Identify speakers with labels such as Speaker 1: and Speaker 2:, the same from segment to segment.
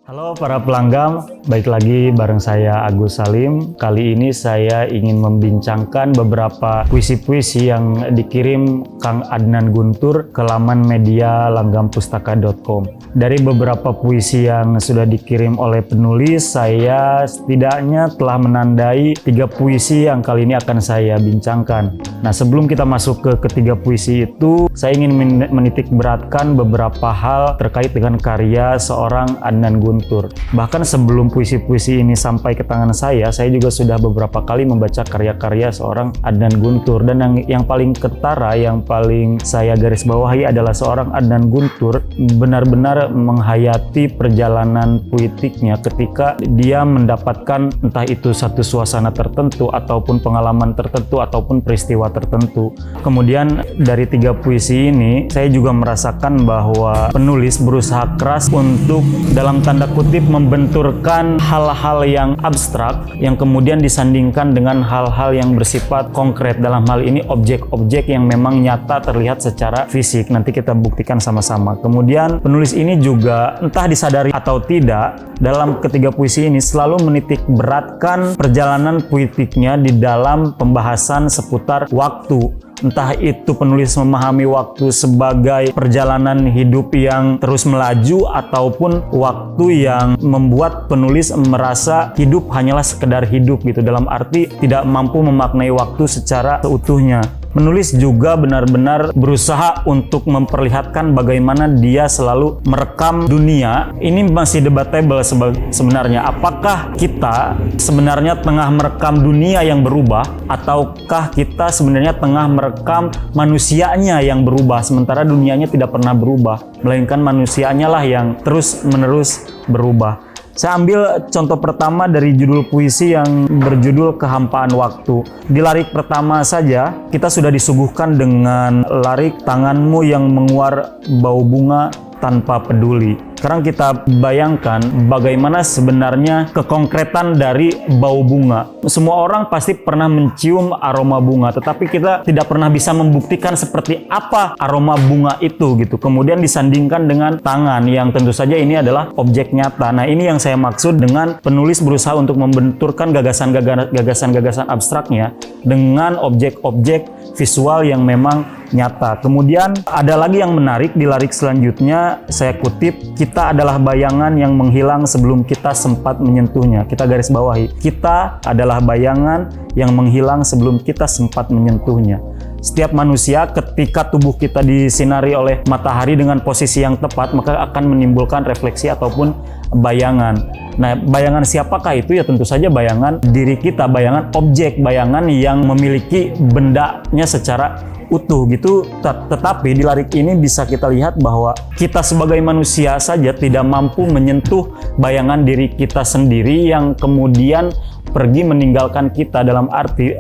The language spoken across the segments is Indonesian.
Speaker 1: Halo para pelanggan, baik lagi bareng saya Agus Salim. Kali ini saya ingin membincangkan beberapa puisi-puisi yang dikirim Kang Adnan Guntur ke laman media langgampustaka.com. Dari beberapa puisi yang sudah dikirim oleh penulis, saya setidaknya telah menandai 3 puisi yang kali ini akan saya bincangkan. Nah, sebelum kita masuk ke ketiga puisi itu, saya ingin menitik beratkan beberapa hal terkait dengan karya seorang Adnan Guntur. Bahkan sebelum puisi-puisi ini sampai ke tangan saya juga sudah beberapa kali membaca karya-karya seorang Adnan Guntur. Dan yang paling ketara, yang paling saya garis bawahi adalah seorang Adnan Guntur benar-benar menghayati perjalanan puitiknya ketika dia mendapatkan entah itu satu suasana tertentu ataupun pengalaman tertentu ataupun peristiwa tertentu. Kemudian dari 3 puisi ini saya juga merasakan bahwa penulis berusaha keras untuk dalam tanda kutip membenturkan hal-hal yang abstrak yang kemudian disandingkan dengan hal-hal yang bersifat konkret. Dalam hal ini objek-objek yang memang nyata terlihat secara fisik. Nanti kita buktikan sama-sama. Kemudian penulis ini juga entah disadari atau tidak, dalam ketiga puisi ini selalu menitik beratkan perjalanan puitiknya di dalam pembahasan seputar waktu. Entah itu penulis memahami waktu sebagai perjalanan hidup yang terus melaju ataupun waktu yang membuat penulis merasa hidup hanyalah sekedar hidup gitu, dalam arti tidak mampu memaknai waktu secara seutuhnya. Penulis juga benar-benar berusaha untuk memperlihatkan bagaimana dia selalu merekam dunia. Ini masih debatable sebenarnya. Apakah kita sebenarnya tengah merekam dunia yang berubah, ataukah kita sebenarnya tengah merekam manusianya yang berubah, sementara dunianya tidak pernah berubah, melainkan manusianya lah yang terus-menerus berubah. Saya ambil contoh pertama dari judul puisi yang berjudul Kehampaan Waktu. Di lirik pertama saja, kita sudah disuguhkan dengan lirik tanganmu yang menguar bau bunga tanpa peduli. Sekarang kita bayangkan bagaimana sebenarnya kekonkretan dari bau bunga. Semua orang pasti pernah mencium aroma bunga, tetapi kita tidak pernah bisa membuktikan seperti apa aroma bunga itu gitu. Kemudian disandingkan dengan tangan yang tentu saja ini adalah objek nyata. Nah, ini yang saya maksud dengan penulis berusaha untuk membenturkan gagasan-gagasan abstraknya dengan objek-objek visual yang memang nyata. Kemudian ada lagi yang menarik di lirik selanjutnya, saya kutip, kita adalah bayangan yang menghilang sebelum kita sempat menyentuhnya. Kita garis bawahi, kita adalah bayangan yang menghilang sebelum kita sempat menyentuhnya. Setiap manusia ketika tubuh kita disinari oleh matahari dengan posisi yang tepat, maka akan menimbulkan refleksi ataupun bayangan. Nah, bayangan siapakah itu? Ya tentu saja bayangan diri kita, bayangan objek, bayangan yang memiliki bendanya secara utuh gitu. Tetapi di lirik ini bisa kita lihat bahwa kita sebagai manusia saja tidak mampu menyentuh bayangan diri kita sendiri yang kemudian pergi meninggalkan kita. Dalam arti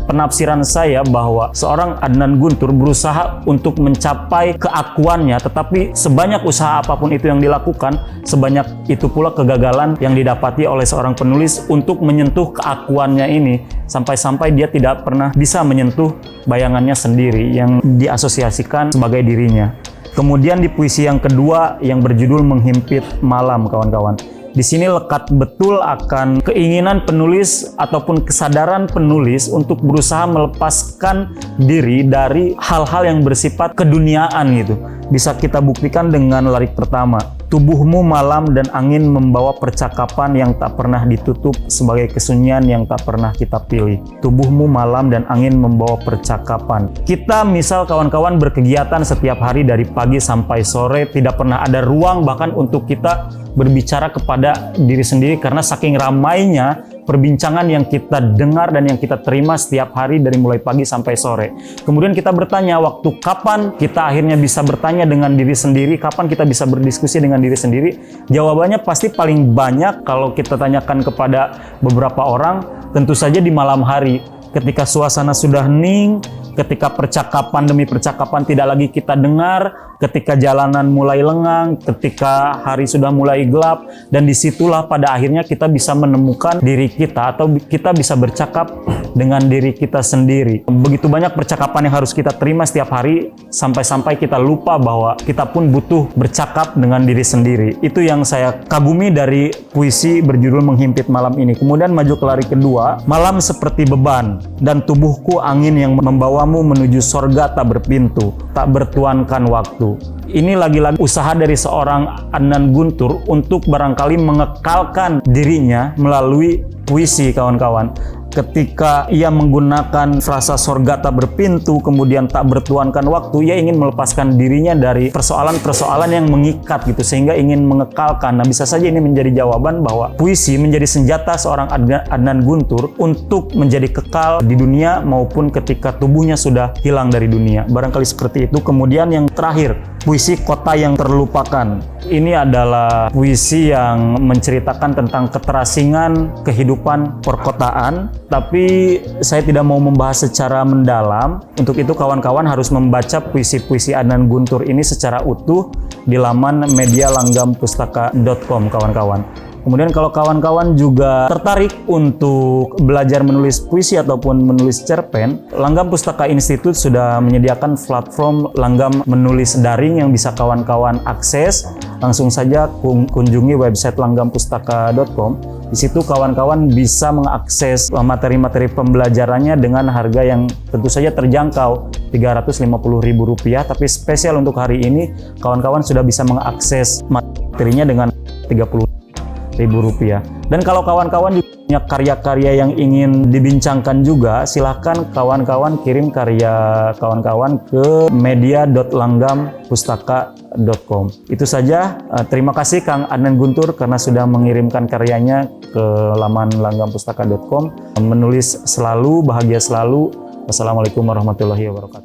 Speaker 1: penafsiran saya bahwa seorang Adnan Guntur berusaha untuk mencapai keakuannya, tetapi sebanyak usaha apapun itu yang dilakukan, sebanyak itu pula kegagalan yang didapati oleh seorang penulis untuk menyentuh keakuannya ini, sampai-sampai dia tidak pernah bisa menyentuh bayangannya sendiri yang diasosiasikan sebagai dirinya. Kemudian di puisi yang kedua yang berjudul Menghimpit Malam, kawan-kawan. Di sini lekat betul akan keinginan penulis ataupun kesadaran penulis untuk berusaha melepaskan diri dari hal-hal yang bersifat keduniaan gitu. Bisa kita buktikan dengan lirik pertama. Tubuhmu malam dan angin membawa percakapan yang tak pernah ditutup sebagai kesunyian yang tak pernah kita pilih. Tubuhmu malam dan angin membawa percakapan. Kita misal kawan-kawan berkegiatan setiap hari dari pagi sampai sore, tidak pernah ada ruang bahkan untuk kita berbicara kepada diri sendiri karena saking ramainya perbincangan yang kita dengar dan yang kita terima setiap hari dari mulai pagi sampai sore. Kemudian kita bertanya, waktu kapan kita akhirnya bisa bertanya dengan diri sendiri, kapan kita bisa berdiskusi dengan diri sendiri? Jawabannya pasti paling banyak kalau kita tanyakan kepada beberapa orang, tentu saja di malam hari. Ketika suasana sudah hening, ketika percakapan demi percakapan tidak lagi kita dengar, ketika jalanan mulai lengang, ketika hari sudah mulai gelap, dan disitulah pada akhirnya kita bisa menemukan diri kita atau kita bisa bercakap dengan diri kita sendiri. Begitu banyak percakapan yang harus kita terima setiap hari, sampai-sampai kita lupa bahwa kita pun butuh bercakap dengan diri sendiri. Itu yang saya kagumi dari puisi berjudul Menghimpit Malam ini. Kemudian maju ke lari kedua, malam seperti beban, dan tubuhku angin yang membawamu menuju sorga tak berpintu, tak bertuankan waktu. Ini lagi-lagi usaha dari seorang Adnan Guntur untuk barangkali mengekalkan dirinya melalui puisi, kawan-kawan. Ketika ia menggunakan frasa sorga tak berpintu, kemudian tak bertuankan waktu, ia ingin melepaskan dirinya dari persoalan-persoalan yang mengikat gitu, sehingga ingin mengekalkan. Nah, bisa saja ini menjadi jawaban bahwa puisi menjadi senjata seorang Adnan Guntur untuk menjadi kekal di dunia maupun ketika tubuhnya sudah hilang dari dunia. Barangkali seperti itu. Kemudian yang terakhir, puisi Kota yang Terlupakan. Ini adalah puisi yang menceritakan tentang keterasingan kehidupan perkotaan, tapi saya tidak mau membahas secara mendalam. Untuk itu kawan-kawan harus membaca puisi-puisi Adnan Guntur ini secara utuh di laman medialanggampustaka.com, kawan-kawan. Kemudian kalau kawan-kawan juga tertarik untuk belajar menulis puisi ataupun menulis cerpen, Langgam Pustaka Institute sudah menyediakan platform Langgam Menulis Daring yang bisa kawan-kawan akses. Langsung saja kunjungi website langgampustaka.com. Di situ kawan-kawan bisa mengakses materi-materi pembelajarannya dengan harga yang tentu saja terjangkau, Rp350.000, tapi spesial untuk hari ini kawan-kawan sudah bisa mengakses materinya dengan Rp30.000. Dan kalau kawan-kawan juga punya karya-karya yang ingin dibincangkan juga, silahkan kawan-kawan kirim karya kawan-kawan ke media.langgampustaka.com. Itu saja. Terima kasih Kang Adnan Guntur karena sudah mengirimkan karyanya ke laman langgampustaka.com. Menulis selalu, bahagia selalu. Wassalamualaikum warahmatullahi wabarakatuh.